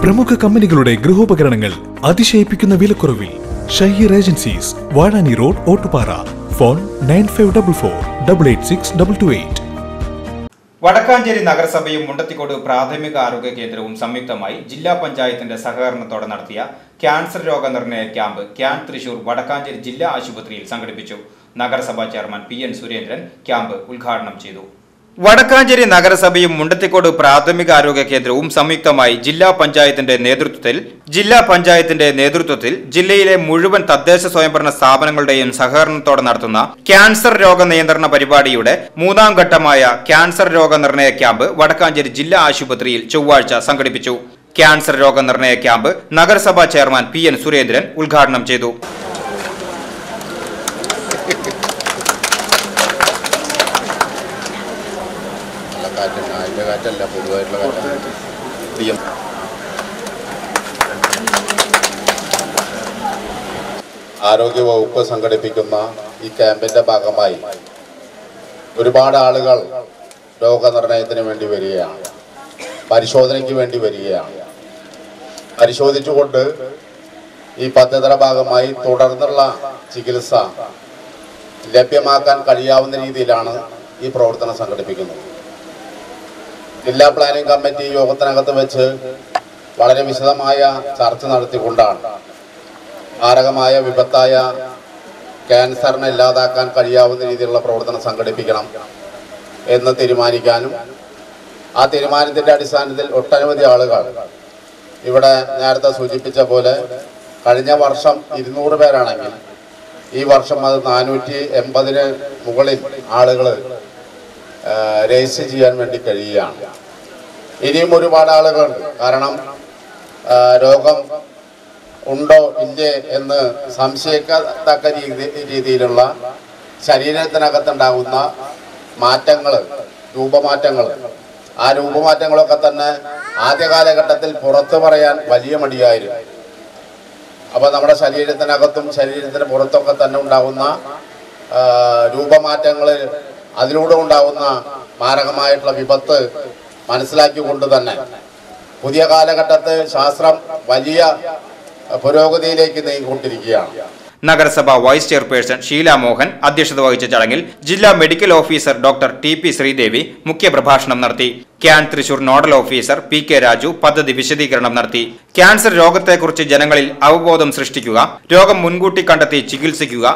പ്രമുഖ കമ്പനികളുടെ ഗൃഹോപകരണങ്ങൾ അതിശയിപ്പിക്കുന്ന വിലക്കുറവിൽ Shaheer agencies, Vazhani road, Ottupara. Phone 9544886228. Vadakkanchery നഗരസഭയും മുണ്ടത്തിക്കോട് പ്രാഥമിക ആരോഗ്യ കേന്ദ്രവും സംയുക്തമായി ജില്ലാ പഞ്ചായത്തിന്റെ സഹകരണത്തോടെ നടത്തിയ ക്യാൻസർ രോഗനിർണയ ക്യാമ്പ് ക്യാൻ തൃശൂർ വടക്കാഞ്ചേരി ജില്ലാ ആശുപത്രിയിൽ സംഘടിപ്പിച്ചു. നഗരസഭാ ചെയർമാൻ PN സുരേന്ദ്രൻ ക്യാമ്പ് ഉദ്ഘാടനം ചെയ്തു. വടക്കാഞ്ചേരി നഗരസഭയും മുണ്ടത്തിക്കോട് പ്രാഥമിക ആരോഗ്യ കേന്ദ്രവും സംയുക്തമായി ജില്ലാ പഞ്ചായത്തിന്റെ നേതൃത്വത്തിൽ ജില്ലയിലെ മുഴുവൻ തദ്ദേശ സ്വയംഭരണ സ്ഥാപനങ്ങളുടെയും സഹകരണത്തോടെ നടത്തുന്ന ക്യാൻസർ രോഗ നിയന്ത്രണ പരിപാടിയുടെ മൂന്നാം ഘട്ടമായ ക്യാൻസർ രോഗനിർണയ ക്യാമ്പ് വടക്കാഞ്ചേരി ജില്ലാ ആശുപത്രിയിൽ ചൊവ്വാഴ്ച സംഘടിപ്പിച്ചു. ക്യാൻസർ രോഗനിർണയ ക്യാമ്പ് നഗരസഭാ ചെയർമാൻ PN സുരേന്ദ്രൻ ഉദ്ഘാടനം ചെയ്തു. ആരോഗ്യ വകുപ്പ് സംഘടിപ്പിക്കുന്ന ഈ ക്യാമ്പിന്റെ ഭാഗമായി ഒരുപാട് ആളുകൾ രോഗനിർണയത്തിന് വേണ്ടി വരികയാണ്, പരിശോധനയ്ക്ക് വേണ്ടി വരികയാണ്. പരിശോധിച്ചുകൊണ്ട് ഈ പദ്ധതിയുടെ ഭാഗമായി തുടർന്നുള്ള ചികിത്സ ലഭ്യമാക്കാൻ കഴിയാവുന്ന രീതിയിലാണ് ഈ പ്രവർത്തനം സംഘടിപ്പിക്കുന്നത്. ജില്ലാ പ്ലാനിംഗ് കമ്മിറ്റി യോഗത്തിനകത്ത് വെച്ച് വളരെ വിശദമായ ചർച്ച നടത്തിക്കൊണ്ടാണ് മാരകമായ വിപത്തായ ക്യാൻസറിനെ ഇല്ലാതാക്കാൻ കഴിയാവുന്ന രീതിയിലുള്ള പ്രവർത്തനം സംഘടിപ്പിക്കണം എന്ന് തീരുമാനിക്കാനും ആ തീരുമാനത്തിൻ്റെ അടിസ്ഥാനത്തിൽ ഒട്ടനവധി ആളുകൾ ഇവിടെ നേരത്തെ സൂചിപ്പിച്ച പോലെ കഴിഞ്ഞ വർഷം 200 പേരാണെങ്കിൽ ഈ വർഷം അത് 480-ന് മുകളിൽ ആളുകൾ രജിസ്റ്റർ ചെയ്യാൻ വേണ്ടി കഴിയുകയാണ്. ഇനിയും ഒരുപാട് ആളുകളുണ്ട്. കാരണം രോഗം ഉണ്ടോ ഇല്ലേ എന്ന് സംശയിക്കത്തക്ക രീതിയിലുള്ള ശരീരത്തിനകത്തുണ്ടാകുന്ന മാറ്റങ്ങൾ, രൂപമാറ്റങ്ങൾ, ആ രൂപമാറ്റങ്ങളൊക്കെ തന്നെ ആദ്യ കാലഘട്ടത്തിൽ പുറത്തു പറയാൻ വലിയ മടിയായിരുന്നു. അപ്പോൾ നമ്മുടെ ശരീരത്തിനകത്തും ശരീരത്തിന് പുറത്തൊക്കെ തന്നെ ഉണ്ടാകുന്ന രൂപമാറ്റങ്ങൾ, അതിലൂടെ ഉണ്ടാകുന്ന മാരകമായിട്ടുള്ള വിപത്ത് മനസ്സിലാക്കിക്കൊണ്ട് തന്നെ പുതിയ കാലഘട്ടത്തിൽ ശാസ്ത്രം വലിയ പുരോഗതിയിലേക്ക് നീങ്ങിക്കൊണ്ടിരിക്കുകയാണ്. നഗരസഭ വൈസ് ചെയർപേഴ്സൺ ഷീല മോഹൻ അധ്യക്ഷത വഹിച്ച ചടങ്ങിൽ ജില്ലാ medical officer doctor TP Sreedevi മുഖ്യപ്രഭാഷണം നടത്തി. Can Thrissur nodal officer PK Raju പദ്ധതി വിശദീകരണം നടത്തി. ക്യാൻസർ രോഗത്തെക്കുറിച്ച് ജനങ്ങളിൽ അവബോധം സൃഷ്ടിക്കുക, രോഗം മുൻകൂട്ടി കണ്ടെത്തി ചികിത്സിക്കുക,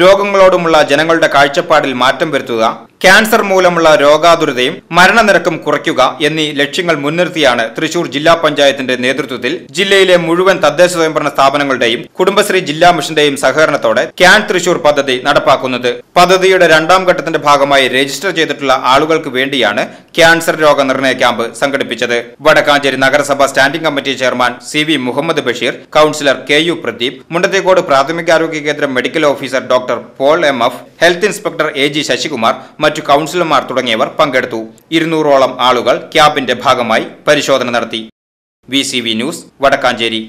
രോഗങ്ങളോടുമുള്ള ജനങ്ങളുടെ കാഴ്ചപ്പാടിൽ മാറ്റം വരുത്തുക, ക്യാൻസർ മൂലമുള്ള രോഗാതുരതയും മരണനിരക്കും കുറയ്ക്കുക എന്നീ ലക്ഷ്യങ്ങൾ മുൻനിർത്തിയാണ് തൃശൂർ ജില്ലാ പഞ്ചായത്തിന്റെ നേതൃത്വത്തിൽ ജില്ലയിലെ മുഴുവൻ തദ്ദേശ സ്വയംഭരണ സ്ഥാപനങ്ങളുടെയും കുടുംബശ്രീ ജില്ലാ മിഷന്റെയും സഹകരണത്തോടെ ക്യാൻ തൃശൂർ പദ്ധതി നടപ്പാക്കുന്നത്. പദ്ധതിയുടെ രണ്ടാം ഘട്ടത്തിന്റെ ഭാഗമായി രജിസ്റ്റർ ചെയ്തിട്ടുള്ള ആളുകൾക്ക് വേണ്ടിയാണ് ക്യാൻസർ രോഗനിർണയ ക്യാമ്പ് സംഘടിപ്പിച്ചത്. വടക്കാഞ്ചേരി നഗരസഭ standing committee chairman CV Muhammad Basheer, councillor KU Pradeep, Mundathikode പ്രാഥമികാരോഗ്യ കേന്ദ്രം medical officer doctor Paul MF, health inspector AG Sasikumar, മറ്റു കൌൺസിലർമാർ തുടങ്ങിയവർ പങ്കെടുത്തു. 200ഓളം ആളുകൾ ക്യാമ്പിന്റെ ഭാഗമായി പരിശോധന നടത്തി. VCV news, Vadakkanchery.